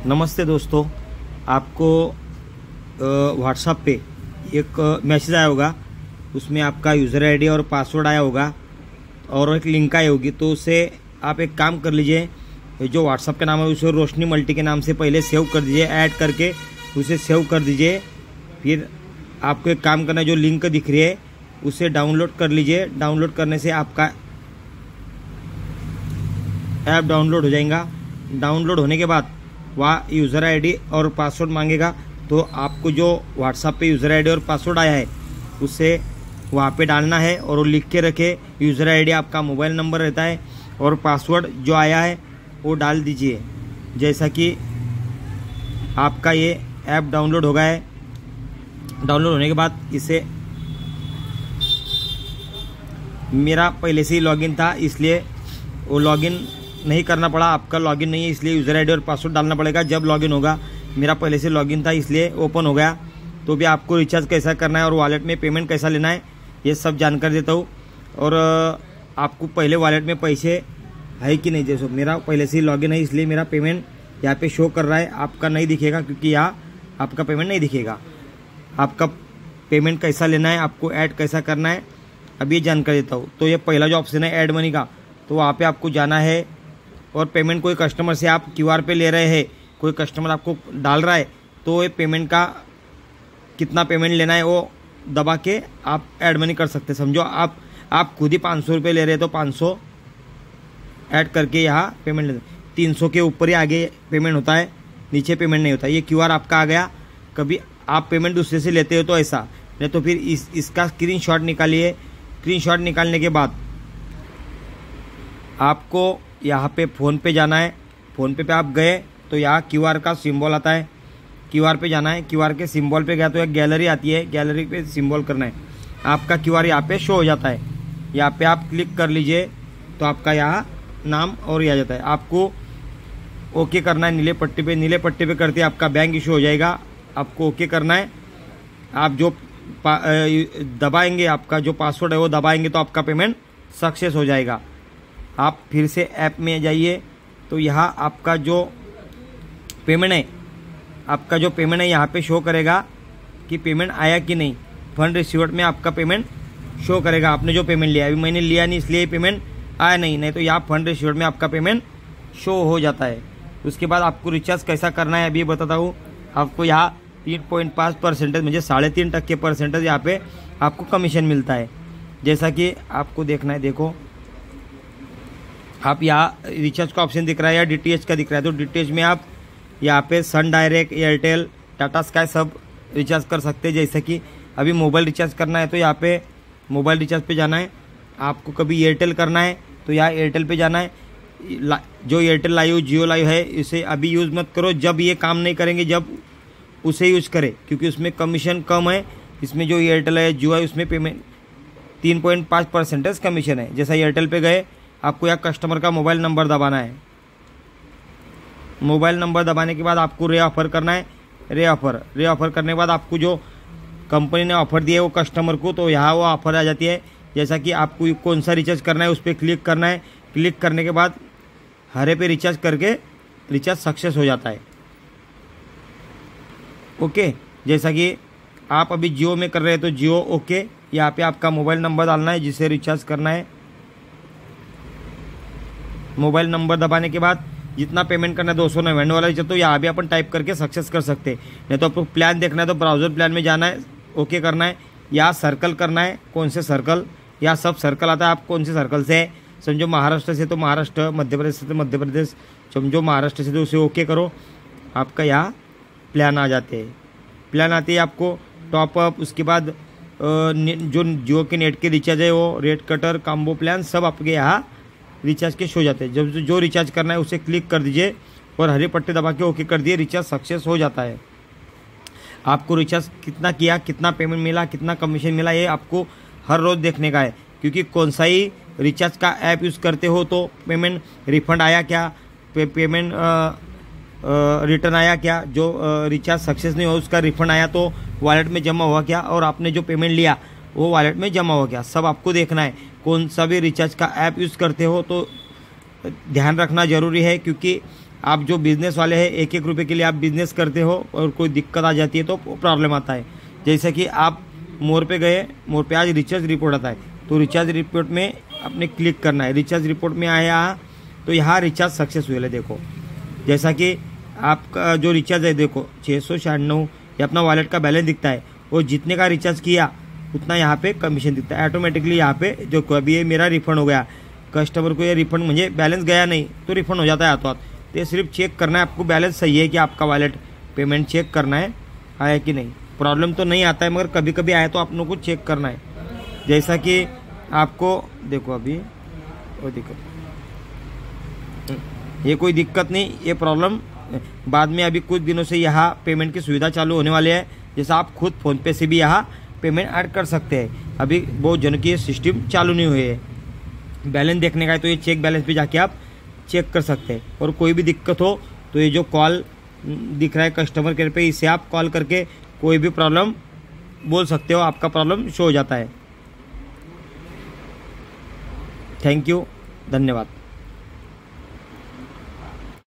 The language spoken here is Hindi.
नमस्ते दोस्तों, आपको व्हाट्सएप पे एक मैसेज आया होगा। उसमें आपका यूज़र आईडी और पासवर्ड आया होगा और एक लिंक आई होगी। तो उससे आप एक काम कर लीजिए, जो व्हाट्सएप का नाम है उसे रोशनी मल्टी के नाम से पहले सेव कर दीजिए, ऐड करके उसे सेव कर दीजिए। फिर आपको एक काम करना है, जो लिंक दिख रही है उसे डाउनलोड कर लीजिए। डाउनलोड करने से आपका ऐप डाउनलोड हो जाएगा। डाउनलोड होने के बाद वहाँ यूज़र आईडी और पासवर्ड मांगेगा। तो आपको जो व्हाट्सएप पे यूज़र आईडी और पासवर्ड आया है उसे वहाँ पे डालना है और वो लिख के रखे। यूज़र आईडी आपका मोबाइल नंबर रहता है और पासवर्ड जो आया है वो डाल दीजिए। जैसा कि आपका ये ऐप डाउनलोड हो गया है। डाउनलोड होने के बाद इसे मेरा पहले से ही लॉगिन था, इसलिए वो लॉगिन नहीं करना पड़ा। आपका लॉगिन नहीं है इसलिए यूज़र आईडी और पासवर्ड डालना पड़ेगा जब लॉगिन होगा। मेरा पहले से लॉगिन था इसलिए ओपन हो गया। तो भी आपको रिचार्ज कैसा करना है और वॉलेट में पेमेंट कैसा लेना है ये सब जानकारी देता हूँ। और आपको पहले वॉलेट में पैसे है कि नहीं, जैसे मेरा पहले से ही लॉगिन है इसलिए मेरा पेमेंट यहाँ पे शो कर रहा है। आपका नहीं दिखेगा क्योंकि यहाँ आपका पेमेंट नहीं दिखेगा। आपका पेमेंट कैसा लेना है, आपको ऐड कैसा करना है, अभी जानकारी देता हूँ। तो ये पहला जो ऑप्शन है ऐड मनी का, तो वहाँ पे आपको जाना है और पेमेंट कोई कस्टमर से आप क्यूआर पे ले रहे हैं, कोई कस्टमर आपको डाल रहा है, तो ये पेमेंट का कितना पेमेंट लेना है वो दबा के आप ऐड मनी कर सकते हैं। समझो आप खुद ही 500 रुपये ले रहे हैं तो 500 ऐड करके यहाँ पेमेंट ले। 300 के ऊपर ही आगे पेमेंट होता है, नीचे पेमेंट नहीं होता। ये क्यूआर आपका आ गया। कभी आप पेमेंट दूसरे से लेते हो तो ऐसा, नहीं तो फिर इसका स्क्रीनशॉट निकालिए। स्क्रीनशॉट निकालने के बाद आपको यहाँ पे फ़ोन पे जाना है। फ़ोन पे आप गए तो यहाँ क्यूआर का सिंबल आता है, क्यूआर पे जाना है। क्यूआर के सिंबल पे गया तो एक गैलरी आती है, गैलरी पे सिंबल करना है। आपका क्यूआर यहाँ पे शो हो जाता है। यहाँ पे आप क्लिक कर लीजिए तो आपका यहाँ नाम और ये आ जाता है। आपको ओके करना है नीले पट्टी पे। नीले पट्टी पे करते आपका बैंक इशू हो जाएगा, आपको ओके करना है। आप जो दबाएंगे, आपका जो पासवर्ड है वो दबाएंगे तो आपका पेमेंट सक्सेस हो जाएगा। आप फिर से ऐप में जाइए तो यहाँ आपका जो पेमेंट है यहाँ पे शो करेगा कि पेमेंट आया कि नहीं। फंड रिसीव्ड में आपका पेमेंट शो करेगा, आपने जो पेमेंट लिया। अभी मैंने लिया नहीं इसलिए पेमेंट आया नहीं तो यहाँ फंड रिसीव्ड में आपका पेमेंट शो हो जाता है। उसके बाद आपको रिचार्ज कैसा करना है अभी बताता हूँ। आपको यहाँ 3.5% म्हणजे 3.5% यहाँ पे आपको कमीशन मिलता है। जैसा कि आपको देखना है, देखो आप यहाँ रिचार्ज का ऑप्शन दिख रहा है या डीटीएच का दिख रहा है। तो डीटीएच में आप यहाँ पे Sun Direct, Airtel, Tata sky सब रिचार्ज कर सकते हैं। जैसे कि अभी मोबाइल रिचार्ज करना है तो यहाँ पे मोबाइल रिचार्ज पे जाना है। आपको कभी एयरटेल करना है तो यहाँ एयरटेल पे जाना है। जो एयरटेल लाइव, जियो लाइव है इसे अभी यूज़ मत करो। जब ये काम नहीं करेंगे जब उसे यूज करें, क्योंकि उसमें कमीशन कम है। इसमें जो एयरटेल है, जियो है, उसमें पेमेंट 3.5% कमीशन है। जैसा एयरटेल पे गए आपको यहाँ कस्टमर का मोबाइल नंबर दबाना है। मोबाइल नंबर दबाने के बाद आपको रे ऑफर करना है। रे ऑफर करने के बाद आपको जो कंपनी ने ऑफर दिया है वो कस्टमर को, तो यहाँ वो ऑफर आ जाती है। जैसा कि आपको कौन सा रिचार्ज करना है उस पर क्लिक करना है। क्लिक करने के बाद हरे पे रिचार्ज करके रिचार्ज सक्सेस हो जाता है। ओके, जैसा कि आप अभी जियो में कर रहे हैं तो जियो ओके। यहाँ पे आपका मोबाइल नंबर डालना है जिसे रिचार्ज करना है। मोबाइल नंबर दबाने के बाद जितना पेमेंट करना है 299 वाला रिचार्ज, तो यहाँ भी अपन टाइप करके सक्सेस कर सकते हैं। नहीं तो आपको प्लान देखना है तो ब्राउजर प्लान में जाना है, ओके करना है। यहाँ सर्कल करना है, कौन से सर्कल, यहाँ सब सर्कल आता है। आप कौन से सर्कल से है, समझो महाराष्ट्र से तो महाराष्ट्र, मध्य प्रदेश से तो मध्य प्रदेश, समझो महाराष्ट्र से तो उसे ओके करो। आपका यहाँ प्लान आ जाते हैं। प्लान आते ही आपको टॉपअप, उसके बाद जो जियो के नेट के रिचार्ज है वो रेट कटर, कॉम्बो प्लान सब आपके यहाँ रिचार्ज के शो जाते हैं। जब जो रिचार्ज करना है उसे क्लिक कर दीजिए और हरी पट्टी दबा के ओके कर दिए, रिचार्ज सक्सेस हो जाता है। आपको रिचार्ज कितना किया, कितना पेमेंट मिला, कितना कमीशन मिला, ये आपको हर रोज़ देखने का है। क्योंकि कौन सा ही रिचार्ज का ऐप यूज़ करते हो तो पेमेंट रिफंड आया क्या, पेमेंट रिटर्न आया क्या, जो रिचार्ज सक्सेस नहीं हुआ उसका रिफंड आया तो वॉलेट में जमा हुआ क्या, और आपने जो पेमेंट लिया वो वॉलेट में जमा हो गया, सब आपको देखना है। कौन सा भी रिचार्ज का ऐप यूज़ करते हो तो ध्यान रखना ज़रूरी है, क्योंकि आप जो बिज़नेस वाले हैं 1-1 रुपये के लिए आप बिज़नेस करते हो और कोई दिक्कत आ जाती है तो प्रॉब्लम आता है। जैसे कि आप मोर पे गए, मोर पे आज रिचार्ज रिपोर्ट आता है, तो रिचार्ज रिपोर्ट में आपने क्लिक करना है। रिचार्ज रिपोर्ट में आया तो यहाँ रिचार्ज सक्सेसफुल है। देखो जैसा कि आपका जो रिचार्ज है, देखो 696 ये अपना वॉलेट का बैलेंस दिखता है, और जितने का रिचार्ज किया उतना यहाँ पे कमीशन दिखता है। ऑटोमेटिकली यहाँ पे जो कभी ये मेरा रिफंड हो गया, कस्टमर को ये रिफंड मुझे बैलेंस गया नहीं तो रिफंड हो जाता है हाथों हाथ। तो ये सिर्फ चेक करना है आपको बैलेंस सही है कि आपका वॉलेट पेमेंट चेक करना है आया कि नहीं। प्रॉब्लम तो नहीं आता है, मगर कभी कभी आए तो आप लोगों को चेक करना है। जैसा कि आपको देखो अभी कोई दिक्कत, ये कोई दिक्कत नहीं, ये प्रॉब्लम बाद में अभी कुछ दिनों से यहाँ पेमेंट की सुविधा चालू होने वाली है। जैसा आप खुद फ़ोनपे से भी यहाँ पेमेंट ऐड कर सकते हैं। अभी बहुत जनों की सिस्टम चालू नहीं हुई है। बैलेंस देखने का है तो ये चेक बैलेंस पे जाके आप चेक कर सकते हैं। और कोई भी दिक्कत हो तो ये जो कॉल दिख रहा है कस्टमर केयर पे, इससे आप कॉल करके कोई भी प्रॉब्लम बोल सकते हो, आपका प्रॉब्लम शो हो जाता है। थैंक यू, धन्यवाद।